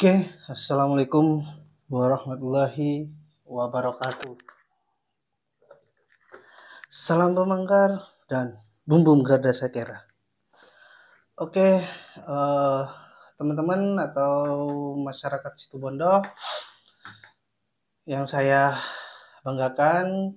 Oke, assalamualaikum warahmatullahi wabarakatuh. Salam pemangkar dan bum bum garda sakera. Oke, teman-teman atau masyarakat Situbondo yang saya banggakan,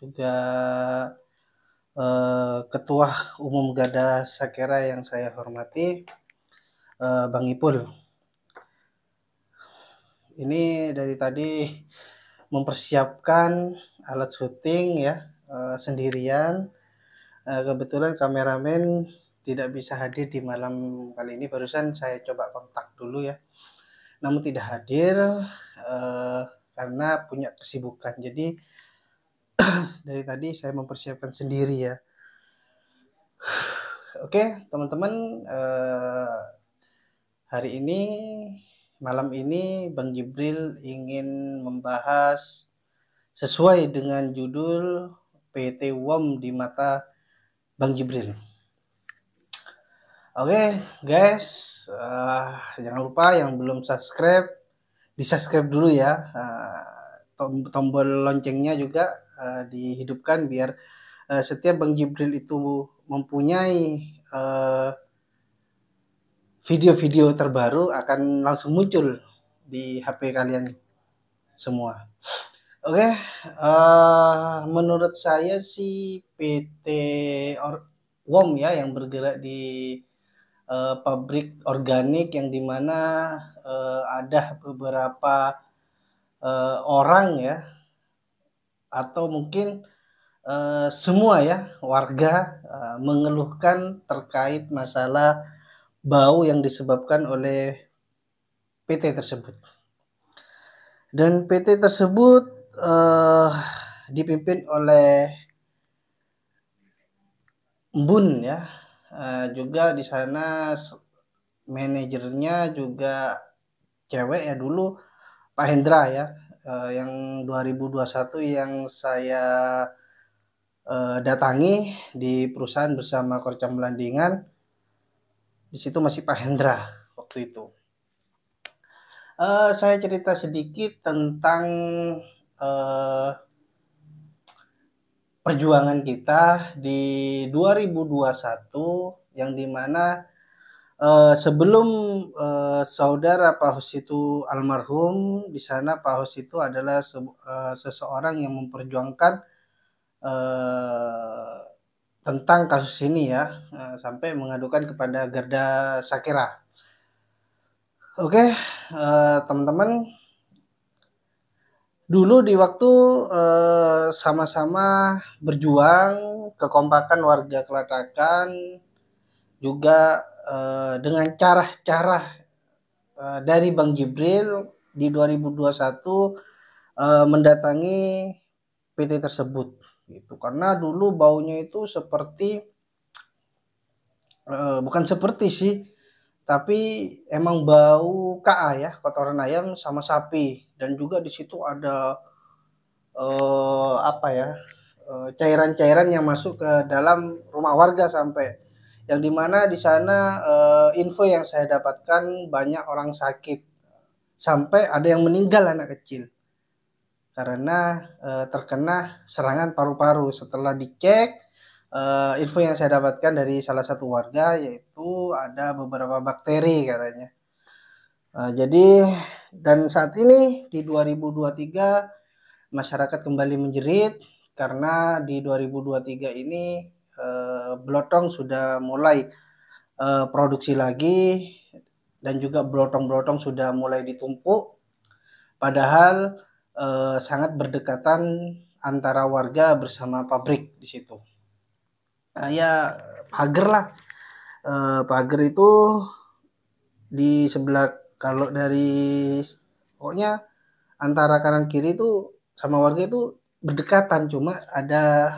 juga Ketua Umum Garda Sakera yang saya hormati, Bang Ipul. Ini dari tadi mempersiapkan alat syuting ya, sendirian. Kebetulan kameramen tidak bisa hadir di malam kali ini. Barusan saya coba kontak dulu ya, namun tidak hadir karena punya kesibukan. Jadi dari tadi saya mempersiapkan sendiri ya. Oke, teman-teman, hari ini malam ini Bang Jibril ingin membahas sesuai dengan judul PT WOM di mata Bang Jibril. Oke guys, jangan lupa yang belum subscribe, di-subscribe dulu ya. Tombol loncengnya juga dihidupkan biar setiap Bang Jibril itu mempunyai video-video terbaru akan langsung muncul di HP kalian semua. Oke, menurut saya sih PT WOM ya yang bergerak di pabrik organik yang dimana ada beberapa orang ya atau mungkin semua ya warga mengeluhkan terkait masalah bau yang disebabkan oleh PT tersebut. Dan PT tersebut dipimpin oleh Embun ya, juga di sana manajernya juga cewek ya dulu, Pak Hendra ya, yang 2021 yang saya datangi di perusahaan bersama Korcam Belandingan. Di situ masih Pak Hendra waktu itu. Saya cerita sedikit tentang perjuangan kita di 2021 yang dimana sebelum saudara Pak Hus itu almarhum, di sana Pak Hus itu adalah seseorang yang memperjuangkan tentang kasus ini ya, sampai mengadukan kepada Garda Sakera. Oke, teman-teman, dulu di waktu sama-sama berjuang, kekompakan warga Kelatakan, juga dengan cara-cara dari Bang Jibril di 2021 mendatangi PT tersebut gitu. Karena dulu baunya itu seperti bukan seperti sih, tapi emang bau KA ya, kotoran ayam sama sapi, dan juga di situ ada apa ya, cairan-cairan yang masuk ke dalam rumah warga sampai yang dimana di sana info yang saya dapatkan banyak orang sakit sampai ada yang meninggal anak kecil karena terkena serangan paru-paru. Setelah dicek, info yang saya dapatkan dari salah satu warga yaitu ada beberapa bakteri katanya. Jadi dan saat ini di 2023 masyarakat kembali menjerit karena di 2023 ini Blotong sudah mulai produksi lagi dan juga blotong-blotong sudah mulai ditumpuk, padahal sangat berdekatan antara warga bersama pabrik di situ. Ya pagar lah, pagar itu di sebelah, kalau dari pokoknya antara kanan kiri itu sama warga itu berdekatan, cuma ada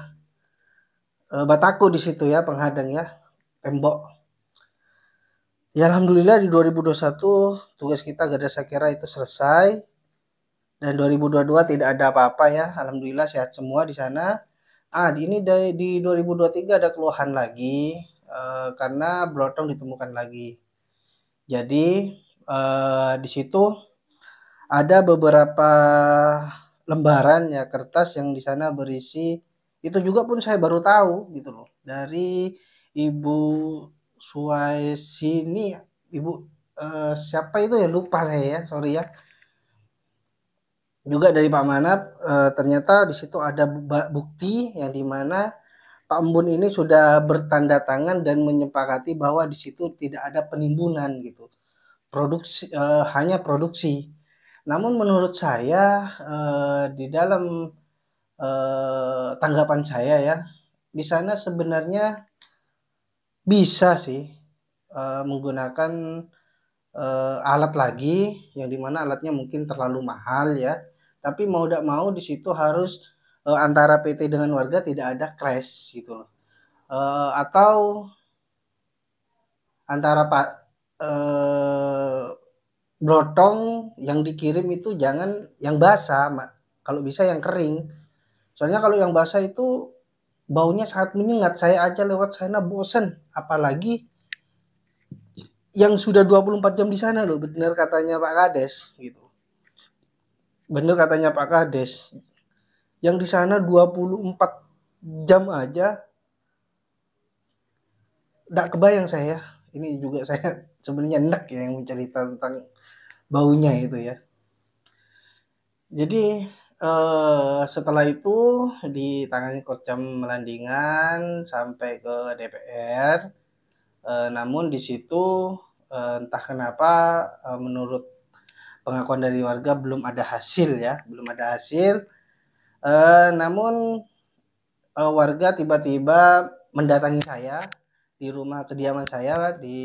bataku di situ ya, penghadang ya, tembok. Ya alhamdulillah di 2021 tugas kita Garda Sakera itu selesai dan 2022 tidak ada apa-apa ya, alhamdulillah sehat semua di sana. Ini di 2023 ada keluhan lagi karena blotong ditemukan lagi. Jadi di situ ada beberapa lembaran ya kertas yang di sana berisi, itu juga pun saya baru tahu gitu loh, dari Ibu Suwaisini, Ibu siapa itu ya, lupa saya ya, sorry ya. Juga dari Pak Manap, ternyata di situ ada bukti yang dimana Pak Embun ini sudah bertanda tangan dan menyepakati bahwa di situ tidak ada penimbunan gitu. Produksi hanya produksi. Namun menurut saya di dalam tanggapan saya ya, di sana sebenarnya bisa sih menggunakan alat lagi yang dimana alatnya mungkin terlalu mahal ya. Tapi mau tidak mau di situ harus antara PT dengan warga tidak ada clash gitu loh. Atau antara Pak brotong yang dikirim itu jangan yang basah, kalau bisa yang kering. Soalnya kalau yang basah itu baunya sangat menyengat. Saya aja lewat sana bosen, apalagi yang sudah 24 jam di sana loh, benar katanya Pak Kades gitu. Benar katanya Pak Kades. Yang di sana 24 jam aja enggak kebayang saya. Ini juga saya sebenarnya enak ya yang mencerita tentang baunya itu ya. Jadi setelah itu ditangani Kodim Melandingan sampai ke DPR. Namun di situ entah kenapa menurut pengakuan dari warga belum ada hasil ya, belum ada hasil. Namun warga tiba-tiba mendatangi saya di rumah kediaman saya di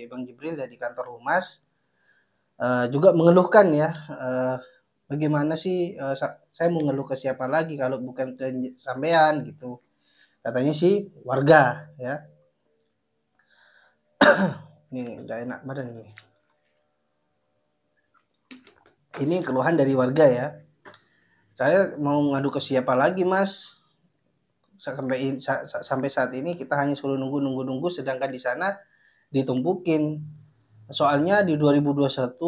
Bang Jibril ya, di kantor Humas, juga mengeluhkan ya, bagaimana sih saya mau ngeluh ke siapa lagi kalau bukan ke sampean gitu, katanya sih warga ya. Ini udah enak badan ini. Ini keluhan dari warga ya. Saya mau ngadu ke siapa lagi mas? Sampai saat ini kita hanya suruh nunggu, sedangkan di sana ditumpukin. Soalnya di 2021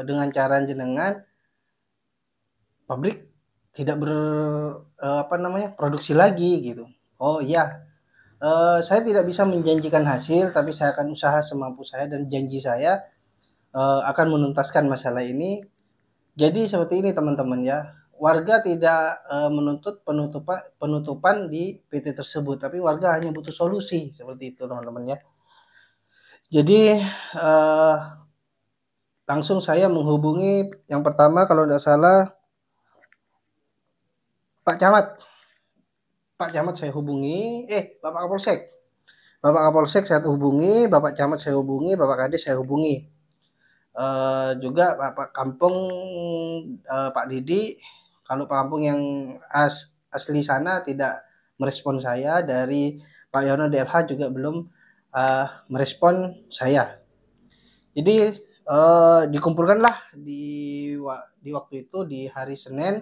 dengan cara jenengan pabrik tidak produksi lagi gitu. Oh iya, saya tidak bisa menjanjikan hasil, tapi saya akan usaha semampu saya dan janji saya akan menuntaskan masalah ini. Jadi seperti ini teman-teman ya. Warga tidak menuntut penutupan di PT tersebut, tapi warga hanya butuh solusi seperti itu teman-teman ya. Jadi langsung saya menghubungi yang pertama kalau tidak salah Pak Camat. Pak Camat saya hubungi, Bapak Kapolsek. Bapak Kapolsek saya hubungi, Bapak Camat saya hubungi, Bapak Kades saya hubungi. Juga Pak Kampung, Pak Didi. Kalau Pak Kampung yang asli sana tidak merespon saya, dari Pak Yono DLH juga belum merespon saya. Jadi dikumpulkanlah di waktu itu di hari Senin.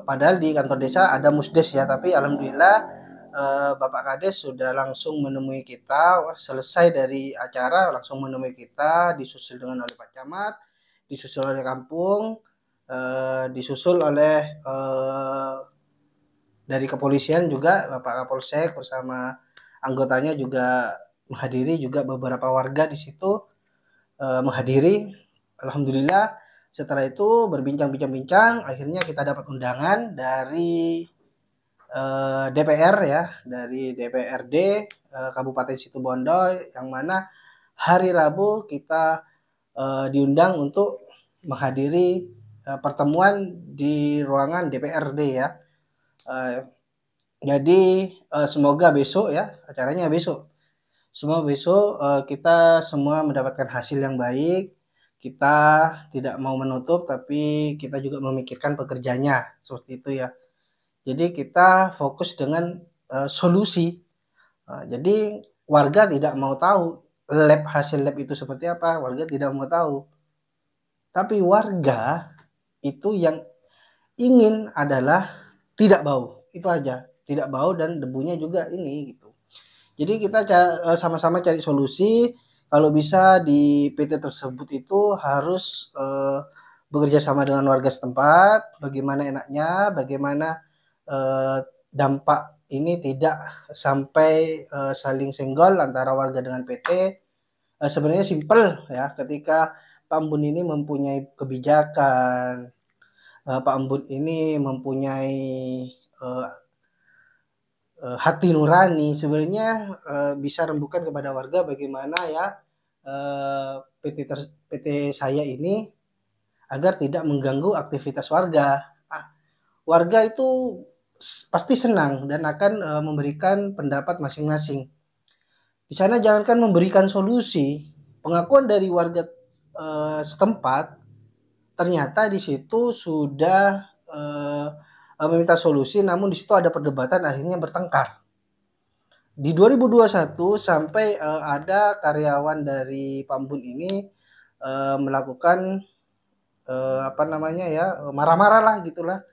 Padahal di kantor desa ada musdes ya, tapi alhamdulillah Bapak Kades sudah langsung menemui kita. Selesai dari acara langsung menemui kita, disusul dengan oleh Pak Camat, disusul oleh kampung, disusul oleh dari kepolisian juga Bapak Kapolsek bersama anggotanya juga menghadiri, juga beberapa warga di situ menghadiri. Alhamdulillah setelah itu berbincang-bincang, akhirnya kita dapat undangan dari DPR ya, dari DPRD Kabupaten Situbondo, yang mana hari Rabu kita diundang untuk menghadiri pertemuan di ruangan DPRD ya. Jadi semoga besok ya, acaranya besok. Semua besok kita semua mendapatkan hasil yang baik. Kita tidak mau menutup, tapi kita juga memikirkan pekerjanya seperti itu ya. Jadi kita fokus dengan solusi. Jadi warga tidak mau tahu hasil lab itu seperti apa, warga tidak mau tahu. Tapi warga itu yang ingin adalah tidak bau, itu aja, tidak bau dan debunya juga ini gitu. Jadi kita sama-sama cari solusi, kalau bisa di PT tersebut itu harus bekerja sama dengan warga setempat, bagaimana enaknya, bagaimana dampak ini tidak sampai saling senggol antara warga dengan PT. Sebenarnya simpel ya, ketika Pak Embun ini mempunyai kebijakan, Pak Embun ini mempunyai uh, hati nurani, sebenarnya bisa rembukan kepada warga bagaimana ya PT saya ini agar tidak mengganggu aktivitas warga. Warga itu pasti senang dan akan memberikan pendapat masing-masing. Di sana jangankan memberikan solusi, pengakuan dari warga setempat ternyata di situ sudah meminta solusi, namun di situ ada perdebatan, akhirnya bertengkar. Di 2021 sampai ada karyawan dari Pambun ini melakukan apa namanya ya, marah-marah lah gitulah,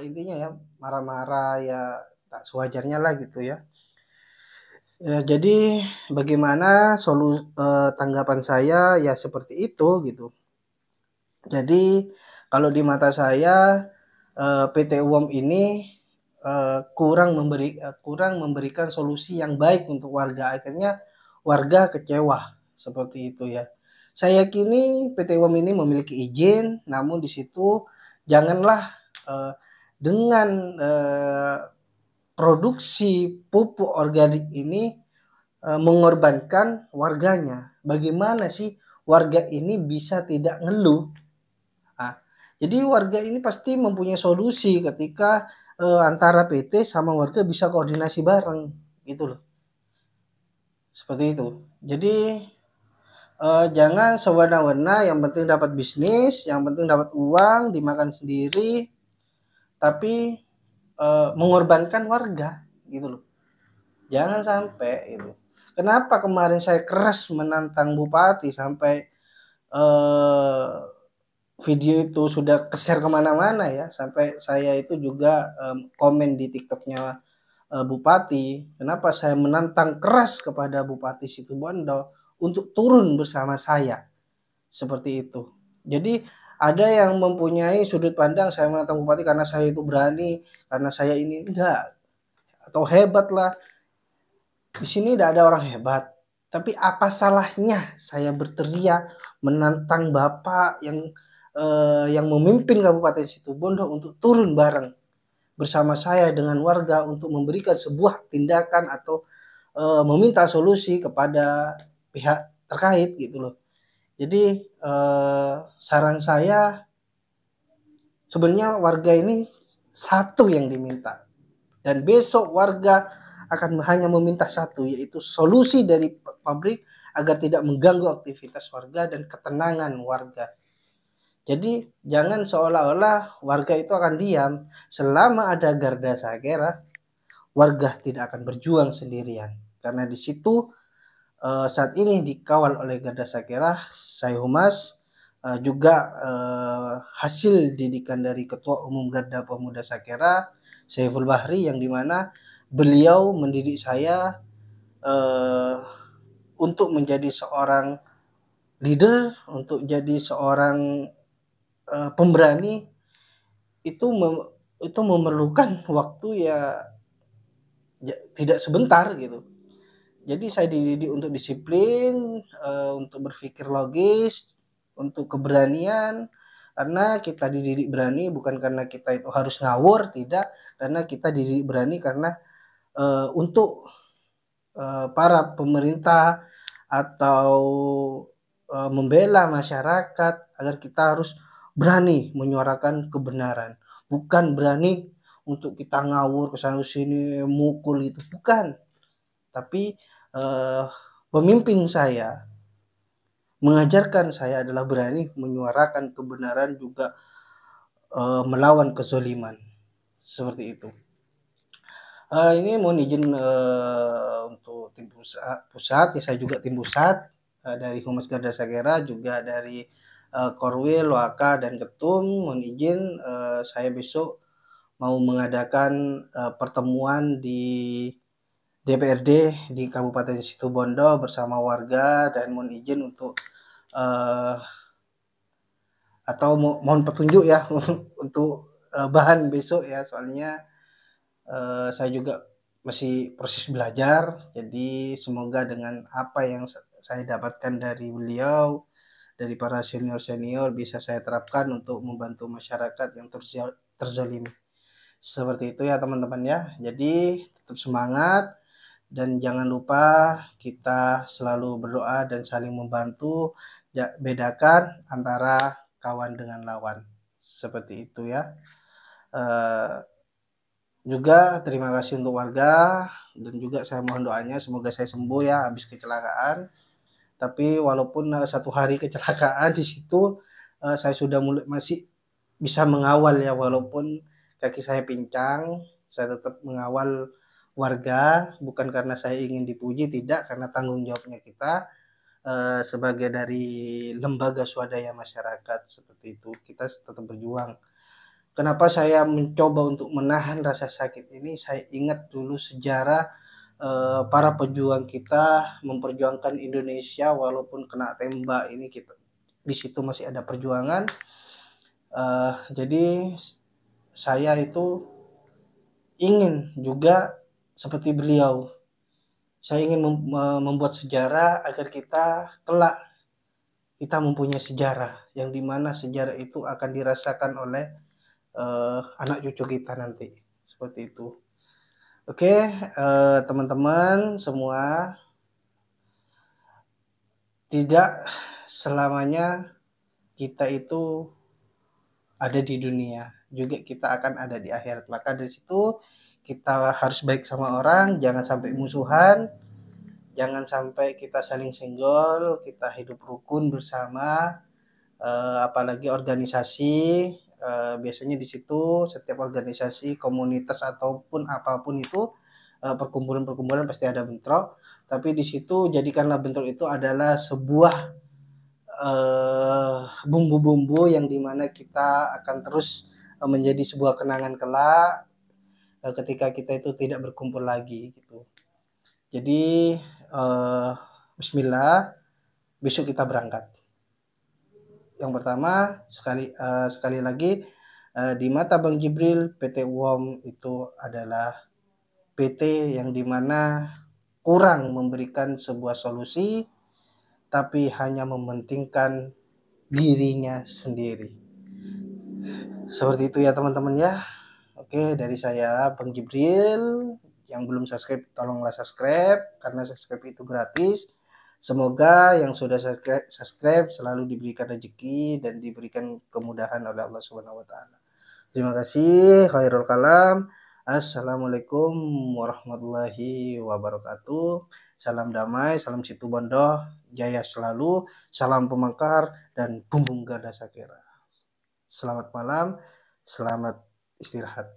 intinya ya marah-marah ya, tak sewajarnya lah gitu ya. Ya, jadi bagaimana tanggapan saya ya seperti itu gitu. Jadi kalau di mata saya PT UOM ini kurang memberikan solusi yang baik untuk warga. Akhirnya warga kecewa seperti itu ya. Saya yakini PT UOM ini memiliki izin, namun di situ janganlah dengan produksi pupuk organik ini mengorbankan warganya. Bagaimana sih warga ini bisa tidak ngeluh? Nah, jadi warga ini pasti mempunyai solusi ketika antara PT sama warga bisa koordinasi bareng, gitu loh. Seperti itu. Jadi jangan sewenang-wenang, yang penting dapat bisnis, yang penting dapat uang, dimakan sendiri, tapi mengorbankan warga, gitu loh. Jangan sampai itu. Kenapa kemarin saya keras menantang bupati sampai video itu sudah ke-share kemana-mana ya, sampai saya itu juga komen di TikToknya bupati. Kenapa saya menantang keras kepada Bupati Situbondo untuk turun bersama saya seperti itu. Jadi ada yang mempunyai sudut pandang saya menantang bupati karena saya itu berani, karena saya ini enggak, atau hebat lah. Di sini tidak ada orang hebat. Tapi apa salahnya saya berteriak menantang Bapak yang memimpin Kabupaten Situbondo untuk turun bareng bersama saya dengan warga untuk memberikan sebuah tindakan atau meminta solusi kepada pihak terkait gitu loh. Jadi saran saya sebenarnya warga ini satu yang diminta, dan besok warga akan hanya meminta satu, yaitu solusi dari pabrik agar tidak mengganggu aktivitas warga dan ketenangan warga. Jadi jangan seolah-olah warga itu akan diam. Selama ada Garda Sakera, warga tidak akan berjuang sendirian. Karena di situ saat ini dikawal oleh Garda Sakera, saya humas, juga hasil didikan dari Ketua Umum Garda Pemuda Sakera, Saiful Bahri, yang dimana beliau mendidik saya untuk menjadi seorang leader, untuk jadi seorang pemberani. Itu memerlukan waktu ya tidak sebentar gitu. Jadi saya dididik untuk disiplin, untuk berpikir logis, untuk keberanian. Karena kita dididik berani bukan karena kita itu harus ngawur, tidak. Karena kita dididik berani karena untuk para pemerintah atau membela masyarakat agar kita harus berani menyuarakan kebenaran. Bukan berani untuk kita ngawur kesana sini mukul itu, bukan. Tapi pemimpin saya mengajarkan saya adalah berani menyuarakan kebenaran, juga melawan kezaliman. Seperti itu. Ini mohon izin untuk tim pusat ya, saya juga tim pusat dari Humas Garda Sakera, juga dari Korwil, Waka, dan Ketum. Mohon izin saya besok mau mengadakan pertemuan di DPRD di Kabupaten Situbondo bersama warga dan mohon izin untuk atau mohon petunjuk ya untuk bahan besok ya, soalnya saya juga masih proses belajar. Jadi semoga dengan apa yang saya dapatkan dari beliau, dari para senior-senior bisa saya terapkan untuk membantu masyarakat yang terzalimi. Seperti itu ya teman-teman ya. Jadi tetap semangat dan jangan lupa kita selalu berdoa dan saling membantu. Bedakan antara kawan dengan lawan. Seperti itu ya. Juga terima kasih untuk warga dan juga saya mohon doanya semoga saya sembuh ya habis kecelakaan. Tapi walaupun 1 hari kecelakaan di situ saya sudah masih bisa mengawal ya, walaupun kaki saya pincang, saya tetap mengawal warga, bukan karena saya ingin dipuji, tidak, karena tanggung jawabnya kita sebagai dari lembaga swadaya masyarakat seperti itu, kita tetap berjuang. Kenapa saya mencoba untuk menahan rasa sakit ini? Saya ingat dulu sejarah para pejuang kita memperjuangkan Indonesia walaupun kena tembak, ini kita di situ masih ada perjuangan. Jadi saya itu ingin juga seperti beliau. Saya ingin membuat sejarah agar kita kelak kita mempunyai sejarah yang dimana sejarah itu akan dirasakan oleh anak cucu kita nanti. Seperti itu. Oke, teman-teman semua, tidak selamanya kita itu ada di dunia, juga kita akan ada di akhirat. Maka dari situ kita harus baik sama orang, jangan sampai musuhan, jangan sampai kita saling senggol, kita hidup rukun bersama. Apalagi organisasi, biasanya di situ setiap organisasi, komunitas ataupun apapun itu, perkumpulan-perkumpulan pasti ada bentrok. Tapi di situ jadikanlah bentrok itu adalah sebuah bumbu-bumbu yang dimana kita akan terus menjadi sebuah kenangan kelak ketika kita itu tidak berkumpul lagi gitu. Jadi Bismillah, besok kita berangkat. Yang pertama sekali lagi di mata Bang Jibril, PT UOM itu adalah PT yang dimana kurang memberikan sebuah solusi, tapi hanya mementingkan dirinya sendiri. Seperti itu ya teman-teman ya. Oke, dari saya Bang Jibril. Yang belum subscribe tolonglah subscribe karena subscribe itu gratis. Semoga yang sudah subscribe selalu diberikan rezeki dan diberikan kemudahan oleh Allah Subhanahu wa taala. Terima kasih. Khairul kalam. Assalamualaikum warahmatullahi wabarakatuh. Salam damai, salam Situbondo, jaya selalu, salam pemangkar dan bumbung gada sakira. Selamat malam, selamat istirahat.